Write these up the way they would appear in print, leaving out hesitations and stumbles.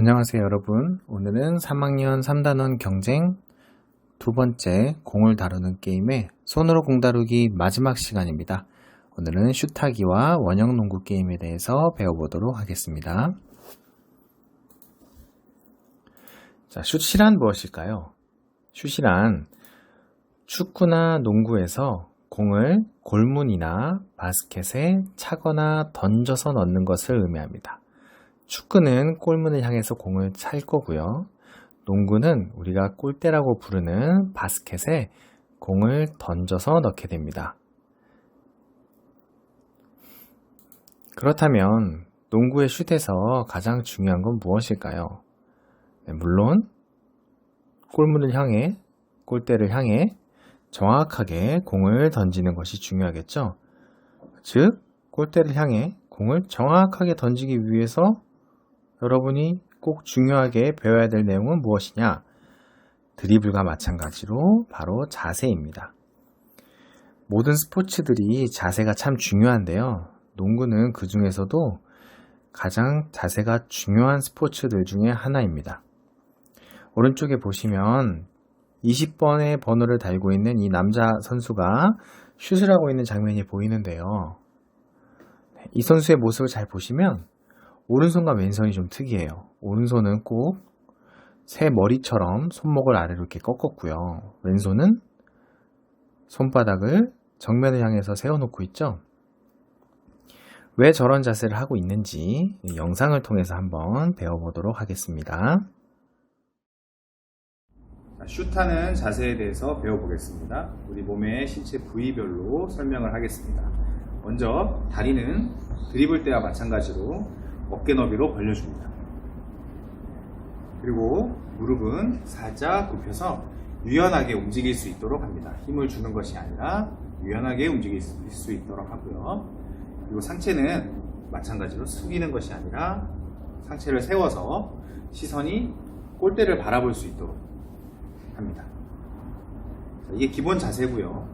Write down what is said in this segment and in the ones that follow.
안녕하세요 여러분. 오늘은 3학년 3단원 경쟁 두 번째 공을 다루는 게임의 손으로 공 다루기 마지막 시간입니다. 오늘은 슛하기와 원형 농구 게임에 대해서 배워보도록 하겠습니다. 자, 슛이란 무엇일까요? 슛이란 축구나 농구에서 공을 골문이나 바스켓에 차거나 던져서 넣는 것을 의미합니다. 축구는 골문을 향해서 공을 찰 거고요. 농구는 우리가 골대라고 부르는 바스켓에 공을 던져서 넣게 됩니다. 그렇다면 농구의 슛에서 가장 중요한 건 무엇일까요? 물론 골문을 향해, 골대를 향해 정확하게 공을 던지는 것이 중요하겠죠. 즉, 골대를 향해 공을 정확하게 던지기 위해서 여러분이 꼭 중요하게 배워야 될 내용은 무엇이냐? 드리블과 마찬가지로 바로 자세입니다. 모든 스포츠들이 자세가 참 중요한데요. 농구는 그 중에서도 가장 자세가 중요한 스포츠들 중에 하나입니다. 오른쪽에 보시면 20번의 번호를 달고 있는 이 남자 선수가 슛을 하고 있는 장면이 보이는데요. 이 선수의 모습을 잘 보시면 오른손과 왼손이 좀 특이해요. 오른손은 꼭 새 머리처럼 손목을 아래로 이렇게 꺾었고요. 왼손은 손바닥을 정면을 향해서 세워놓고 있죠. 왜 저런 자세를 하고 있는지 영상을 통해서 한번 배워보도록 하겠습니다. 슛하는 자세에 대해서 배워보겠습니다. 우리 몸의 신체 부위별로 설명을 하겠습니다. 먼저 다리는 드리블 때와 마찬가지로 어깨 너비로 벌려줍니다. 그리고 무릎은 살짝 굽혀서 유연하게 움직일 수 있도록 합니다. 힘을 주는 것이 아니라 유연하게 움직일 수 있도록 하고요. 그리고 상체는 마찬가지로 숙이는 것이 아니라 상체를 세워서 시선이 골대를 바라볼 수 있도록 합니다. 이게 기본 자세고요.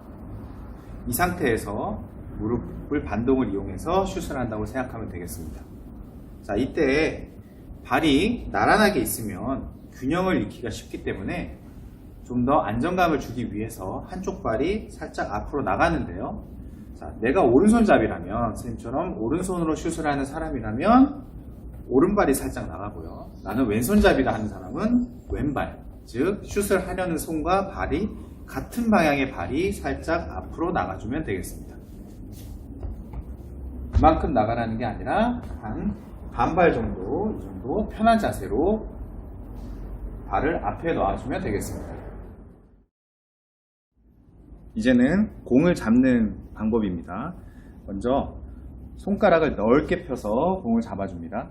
이 상태에서 무릎을 반동을 이용해서 슛을 한다고 생각하면 되겠습니다. 자, 이때 발이 나란하게 있으면 균형을 잃기가 쉽기 때문에 좀 더 안정감을 주기 위해서 한쪽 발이 살짝 앞으로 나가는데요. 자, 내가 오른손잡이라면 선생님처럼 오른손으로 슛을 하는 사람이라면 오른발이 살짝 나가고요. 나는 왼손잡이라 하는 사람은 왼발, 즉 슛을 하려는 손과 발이 같은 방향의 발이 살짝 앞으로 나가주면 되겠습니다. 그만큼 나가라는 게 아니라 한 반발 정도, 이 정도 편한 자세로 발을 앞에 놔주면 되겠습니다. 이제는 공을 잡는 방법입니다. 먼저 손가락을 넓게 펴서 공을 잡아줍니다.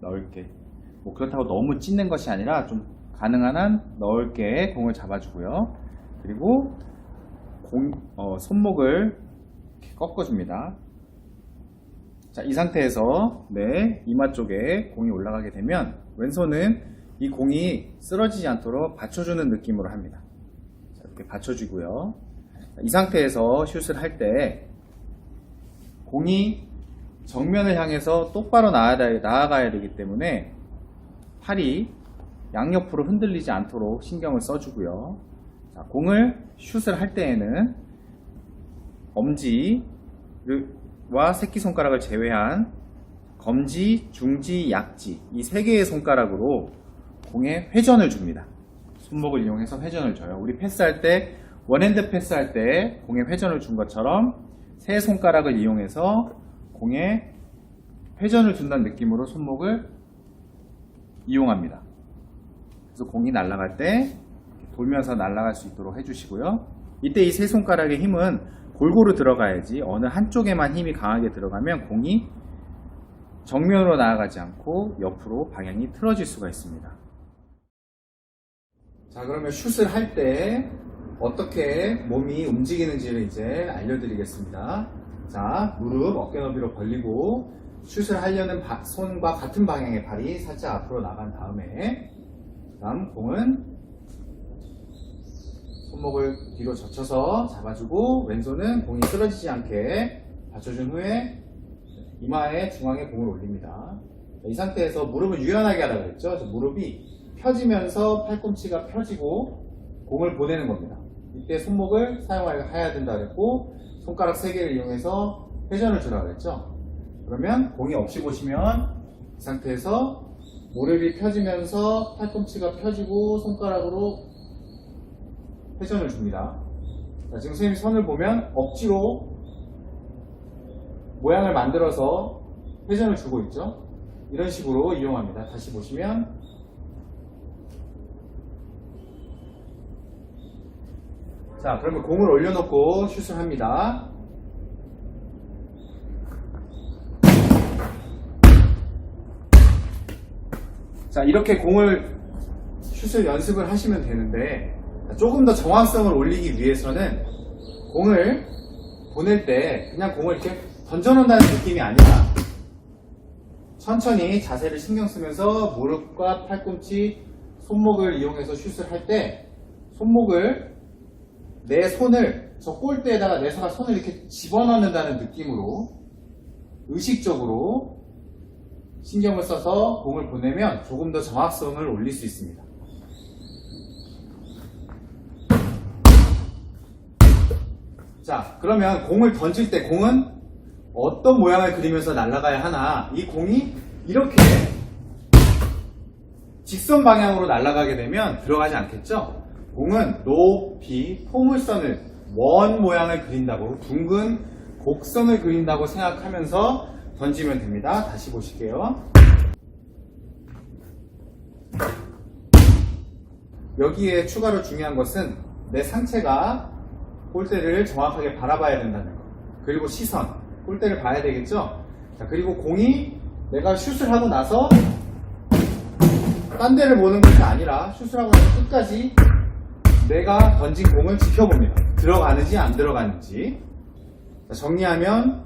넓게. 그렇다고 너무 찢는 것이 아니라 좀 가능한 한 넓게 공을 잡아주고요. 그리고 손목을 이렇게 꺾어줍니다. 자, 이 상태에서 이마 쪽에 공이 올라가게 되면 왼손은 이 공이 쓰러지지 않도록 받쳐주는 느낌으로 합니다. 자, 이렇게 받쳐주고요. 자, 이 상태에서 슛을 할 때 공이 정면을 향해서 똑바로 나아가야 되기 때문에 팔이 양옆으로 흔들리지 않도록 신경을 써주고요. 자, 공을 슛을 할 때에는 엄지와 새끼손가락을 제외한 검지, 중지, 약지 이 세 개의 손가락으로 공에 회전을 줍니다. 손목을 이용해서 회전을 줘요. 우리 패스할 때 원핸드 패스할 때 공에 회전을 준 것처럼 세 손가락을 이용해서 공에 회전을 준다는 느낌으로 손목을 이용합니다. 그래서 공이 날아갈 때 돌면서 날아갈 수 있도록 해주시고요. 이때 이 세 손가락의 힘은 골고루 들어가야지 어느 한쪽에만 힘이 강하게 들어가면 공이 정면으로 나아가지 않고 옆으로 방향이 틀어질 수가 있습니다. 자, 그러면 슛을 할 때 어떻게 몸이 움직이는지를 이제 알려드리겠습니다. 자, 무릎 어깨 너비로 벌리고 슛을 하려는 손과 같은 방향의 발이 살짝 앞으로 나간 다음에 다음 공은 손목을 뒤로 젖혀서 잡아주고 왼손은 공이 쓰러지지 않게 받쳐준 후에 이마의 중앙에 공을 올립니다. 이 상태에서 무릎을 유연하게 하라고 그랬죠. 그래서 무릎이 펴지면서 팔꿈치가 펴지고 공을 보내는 겁니다. 이때 손목을 사용해야 된다 그랬고 손가락 3개를 이용해서 회전을 주라고 그랬죠. 그러면 공이 없이 보시면 이 상태에서 무릎이 펴지면서 팔꿈치가 펴지고 손가락으로 회전을 줍니다. 자, 지금 선생님 손을 보면 억지로 모양을 만들어서 회전을 주고 있죠. 이런 식으로 이용합니다. 다시 보시면 자, 그러면 공을 올려놓고 슛을 합니다. 자, 이렇게 슛을 연습을 하시면 되는데 조금 더 정확성을 올리기 위해서는 공을 보낼 때 그냥 공을 이렇게 던져놓는다는 느낌이 아니라 천천히 자세를 신경 쓰면서 무릎과 팔꿈치, 손목을 이용해서 슛을 할 때 손목을 내 손을 저 골대에다가 내가 손을 이렇게 집어넣는다는 느낌으로 의식적으로 신경을 써서 공을 보내면 조금 더 정확성을 올릴 수 있습니다. 자, 그러면 공을 던질 때 공은 어떤 모양을 그리면서 날아가야 하나? 이 공이 이렇게 직선 방향으로 날아가게 되면 들어가지 않겠죠? 공은 높이 포물선을 원 모양을 그린다고 둥근 곡선을 그린다고 생각하면서 던지면 됩니다. 다시 보실게요. 여기에 추가로 중요한 것은 내 상체가 골대를 정확하게 바라봐야 된다는 것. 그리고 시선, 골대를 봐야 되겠죠? 자, 그리고 공이 내가 슛을 하고 나서 딴 데를 보는 것이 아니라 슛을 하고 나서 끝까지 내가 던진 공을 지켜봅니다. 들어가는지 안 들어가는지. 자, 정리하면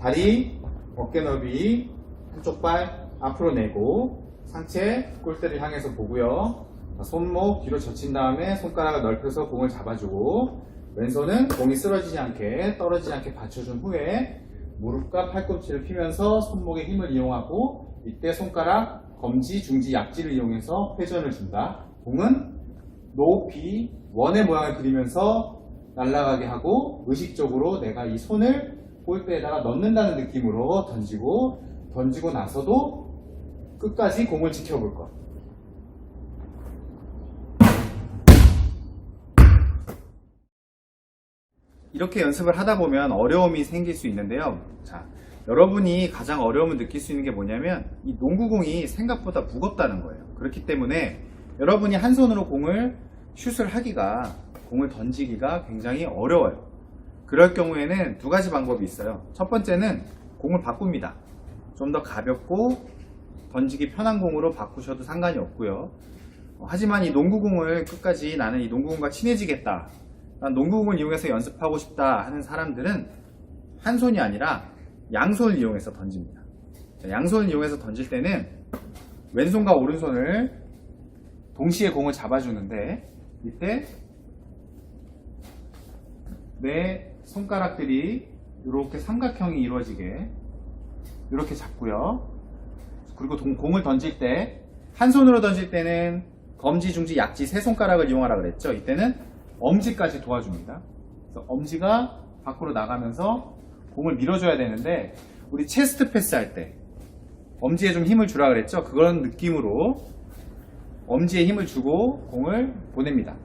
다리, 어깨 너비, 한쪽 발 앞으로 내고 상체, 골대를 향해서 보고요. 자, 손목 뒤로 젖힌 다음에 손가락을 넓혀서 공을 잡아주고 왼손은 공이 쓰러지지 않게 떨어지지 않게 받쳐준 후에 무릎과 팔꿈치를 펴면서 손목의 힘을 이용하고 이때 손가락, 검지, 중지, 약지를 이용해서 회전을 준다. 공은 높이 원의 모양을 그리면서 날아가게 하고 의식적으로 내가 이 손을 골대에다가 넣는다는 느낌으로 던지고 나서도 끝까지 공을 지켜볼 것. 이렇게 연습을 하다 보면 어려움이 생길 수 있는데요. 자, 여러분이 가장 어려움을 느낄 수 있는 게 뭐냐면 이 농구공이 생각보다 무겁다는 거예요. 그렇기 때문에 여러분이 한 손으로 슛을 하기가, 공을 던지기가 굉장히 어려워요. 그럴 경우에는 두 가지 방법이 있어요. 첫 번째는 공을 바꿉니다. 좀 더 가볍고 던지기 편한 공으로 바꾸셔도 상관이 없고요. 하지만 이 농구공을 끝까지 나는 이 농구공과 친해지겠다, 난 농구공을 이용해서 연습하고 싶다 하는 사람들은 한 손이 아니라 양손을 이용해서 던집니다. 자, 양손을 이용해서 던질 때는 왼손과 오른손을 동시에 공을 잡아주는데 이때 내 손가락들이 이렇게 삼각형이 이루어지게 이렇게 잡고요. 그리고 공을 던질 때 한 손으로 던질 때는 검지, 중지, 약지 세 손가락을 이용하라 그랬죠. 이때는 엄지까지 도와줍니다. 그래서 엄지가 밖으로 나가면서 공을 밀어줘야 되는데 우리 체스트 패스 할 때 엄지에 좀 힘을 주라 그랬죠. 그런 느낌으로 엄지에 힘을 주고 공을 보냅니다.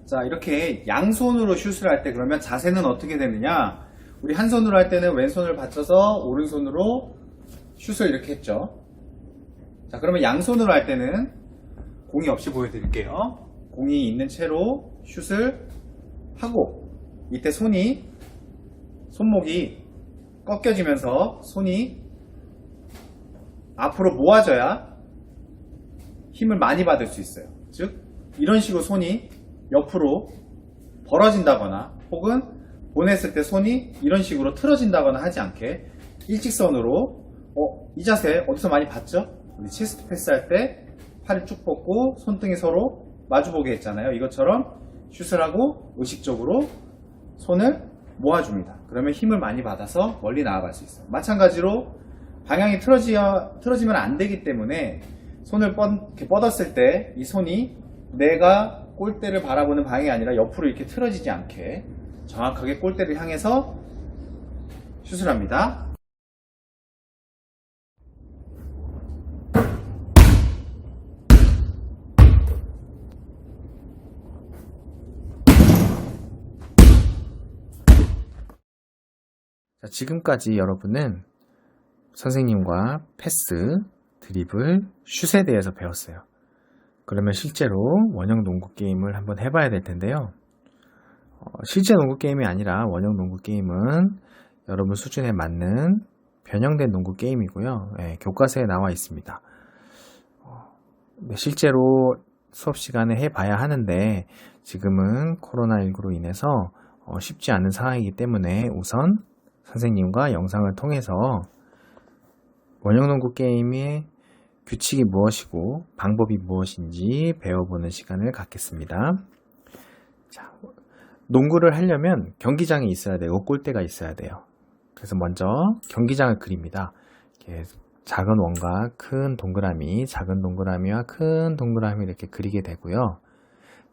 자, 이렇게 양손으로 슛을 할 때 그러면 자세는 어떻게 되느냐? 우리 한 손으로 할 때는 왼손을 받쳐서 오른손으로 슛을 이렇게 했죠. 자, 그러면 양손으로 할 때는 공이 없이 보여드릴게요. 공이 있는 채로 슛을 하고 이때 손목이 꺾여지면서 손이 앞으로 모아져야 힘을 많이 받을 수 있어요. 즉 이런 식으로 손이 옆으로 벌어진다거나 혹은 보냈을 때 손이 이런 식으로 틀어진다거나 하지 않게 일직선으로 이 자세 어디서 많이 봤죠? 우리 체스트 패스 할 때 팔을 쭉 뻗고 손등이 서로 마주보게 했잖아요. 이것처럼 슛을 하고 의식적으로 손을 모아줍니다. 그러면 힘을 많이 받아서 멀리 나아갈 수 있어요. 마찬가지로 방향이 틀어지면 안 되기 때문에 손을 이렇게 뻗었을 때 이 손이 내가 골대를 바라보는 방향이 아니라 옆으로 이렇게 틀어지지 않게 정확하게 골대를 향해서 슛을 합니다. 자, 지금까지 여러분은 선생님과 패스, 드리블, 슛에 대해서 배웠어요. 그러면 실제로 원형 농구 게임을 한번 해봐야 될 텐데요. 실제 농구 게임이 아니라 원형 농구 게임은 여러분 수준에 맞는 변형된 농구 게임이고요. 교과서에 나와 있습니다. 실제로 수업 시간에 해봐야 하는데 지금은 코로나19로 인해서 쉽지 않은 상황이기 때문에 우선 선생님과 영상을 통해서 원형농구 게임의 규칙이 무엇이고 방법이 무엇인지 배워보는 시간을 갖겠습니다. 자, 농구를 하려면 경기장이 있어야 되고 골대가 있어야 돼요. 그래서 먼저 경기장을 그립니다. 이렇게 작은 원과 큰 동그라미, 작은 동그라미와 큰 동그라미 이렇게 그리게 되고요.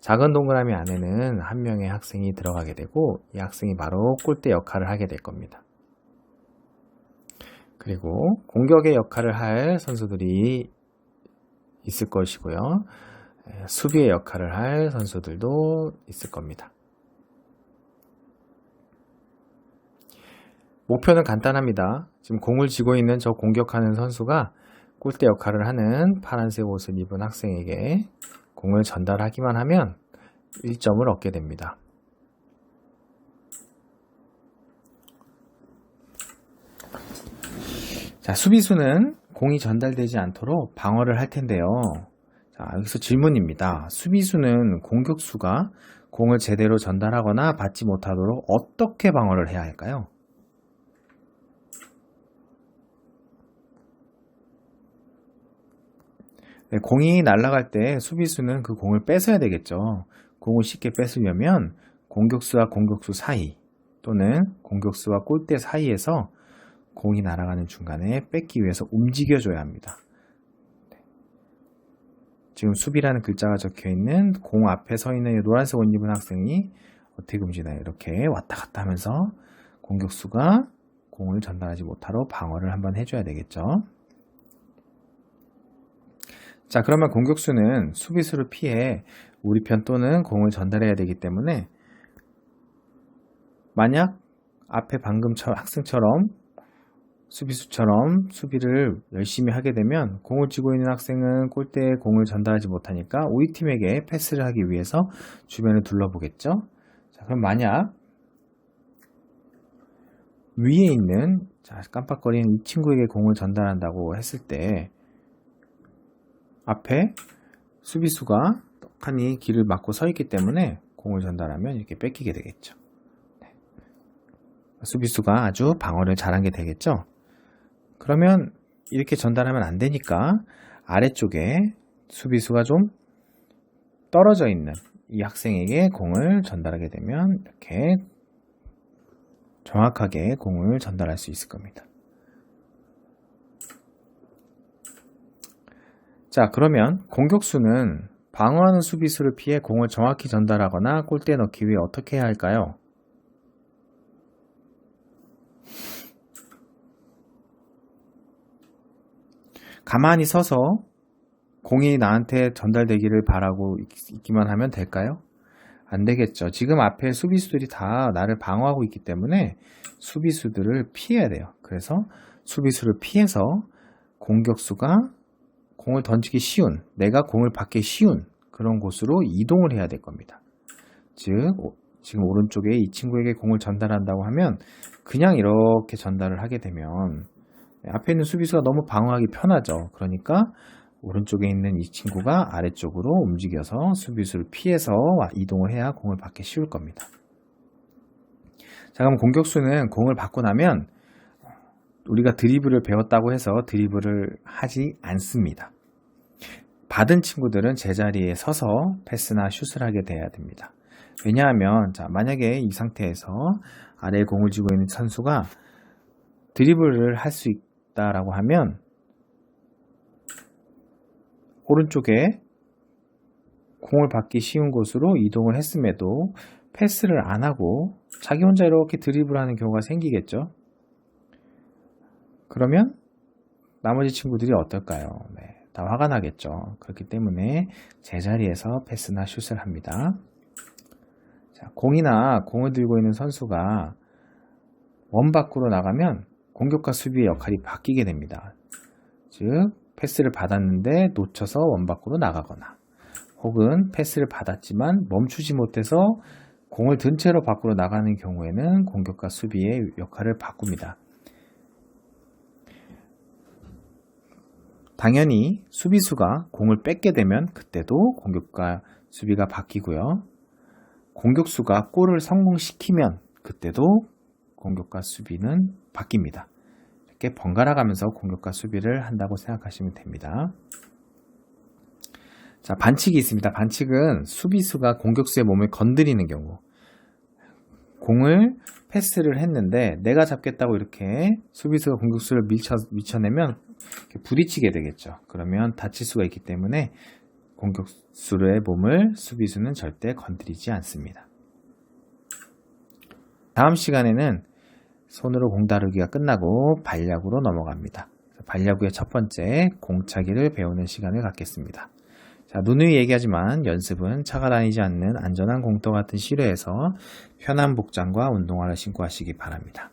작은 동그라미 안에는 한 명의 학생이 들어가게 되고 이 학생이 바로 골대 역할을 하게 될 겁니다. 그리고 공격의 역할을 할 선수들이 있을 것이고요. 수비의 역할을 할 선수들도 있을 겁니다. 목표는 간단합니다. 지금 공을 쥐고 있는 저 공격하는 선수가 골대 역할을 하는 파란색 옷을 입은 학생에게 공을 전달하기만 하면 1점을 얻게 됩니다. 자, 수비수는 공이 전달되지 않도록 방어를 할 텐데요. 자, 여기서 질문입니다. 수비수는 공격수가 공을 제대로 전달하거나 받지 못하도록 어떻게 방어를 해야 할까요? 네, 공이 날아갈 때 수비수는 그 공을 뺏어야 되겠죠. 공을 쉽게 뺏으려면 공격수와 공격수 사이 또는 공격수와 골대 사이에서 공이 날아가는 중간에 뺏기 위해서 움직여줘야 합니다. 지금 수비라는 글자가 적혀있는 공 앞에 서 있는 노란색 옷 입은 학생이 어떻게 움직이나요? 이렇게 왔다 갔다 하면서 공격수가 공을 전달하지 못하도록 방어를 한번 해줘야 되겠죠. 자, 그러면 공격수는 수비수를 피해 우리 편 또는 공을 전달해야 되기 때문에 만약 앞에 방금 학생처럼 수비수처럼 수비를 열심히 하게 되면 공을 쥐고 있는 학생은 골대에 공을 전달하지 못하니까 우리 팀에게 패스를 하기 위해서 주변을 둘러보겠죠. 자, 그럼 만약 위에 있는 깜빡거리는 이 친구에게 공을 전달한다고 했을 때 앞에 수비수가 떡하니 길을 막고 서 있기 때문에 공을 전달하면 이렇게 뺏기게 되겠죠. 수비수가 아주 방어를 잘한 게 되겠죠. 그러면 이렇게 전달하면 안 되니까 아래쪽에 수비수가 좀 떨어져 있는 이 학생에게 공을 전달하게 되면 이렇게 정확하게 공을 전달할 수 있을 겁니다. 자, 그러면 공격수는 방어하는 수비수를 피해 공을 정확히 전달하거나 골대에 넣기 위해 어떻게 해야 할까요? 가만히 서서 공이 나한테 전달되기를 바라고 있기만 하면 될까요? 안 되겠죠. 지금 앞에 수비수들이 다 나를 방어하고 있기 때문에 수비수들을 피해야 돼요. 그래서 수비수를 피해서 공격수가 공을 던지기 쉬운, 내가 공을 받기 쉬운 그런 곳으로 이동을 해야 될 겁니다. 즉, 지금 오른쪽에 이 친구에게 공을 전달한다고 하면 그냥 이렇게 전달을 하게 되면 앞에 있는 수비수가 너무 방어하기 편하죠. 그러니까 오른쪽에 있는 이 친구가 아래쪽으로 움직여서 수비수를 피해서 이동을 해야 공을 받기 쉬울 겁니다. 자, 그럼 공격수는 공을 받고 나면 우리가 드리블을 배웠다고 해서 드리블을 하지 않습니다. 받은 친구들은 제자리에 서서 패스나 슛을 하게 돼야 됩니다. 왜냐하면 만약에 이 상태에서 아래에 공을 쥐고 있는 선수가 드리블을 할 수 받겠다라고 하면 오른쪽에 공을 받기 쉬운 곳으로 이동을 했음에도 패스를 안 하고 자기 혼자 이렇게 드리블하는 경우가 생기겠죠. 그러면 나머지 친구들이 어떨까요? 네, 다 화가 나겠죠. 그렇기 때문에 제자리에서 패스나 슛을 합니다. 자, 공이나 공을 들고 있는 선수가 원 밖으로 나가면 공격과 수비의 역할이 바뀌게 됩니다. 즉 패스를 받았는데 놓쳐서 원 밖으로 나가거나 혹은 패스를 받았지만 멈추지 못해서 공을 든 채로 밖으로 나가는 경우에는 공격과 수비의 역할을 바꿉니다. 당연히 수비수가 공을 뺏게 되면 그때도 공격과 수비가 바뀌고요. 공격수가 골을 성공시키면 그때도 공격과 수비는 바뀝니다. 이렇게 번갈아 가면서 공격과 수비를 한다고 생각하시면 됩니다. 자, 반칙이 있습니다. 반칙은 수비수가 공격수의 몸을 건드리는 경우. 공을 패스를 했는데 내가 잡겠다고 이렇게 수비수가 공격수를 밀쳐내면 부딪히게 되겠죠. 그러면 다칠 수가 있기 때문에 공격수의 몸을 수비수는 절대 건드리지 않습니다. 다음 시간에는 손으로 공 다루기가 끝나고 발야구로 넘어갑니다. 발야구의 첫 번째 공차기를 배우는 시간을 갖겠습니다. 자, 누누이 얘기하지만 연습은 차가 다니지 않는 안전한 공터 같은 실외에서 편한 복장과 운동화를 신고 하시기 바랍니다.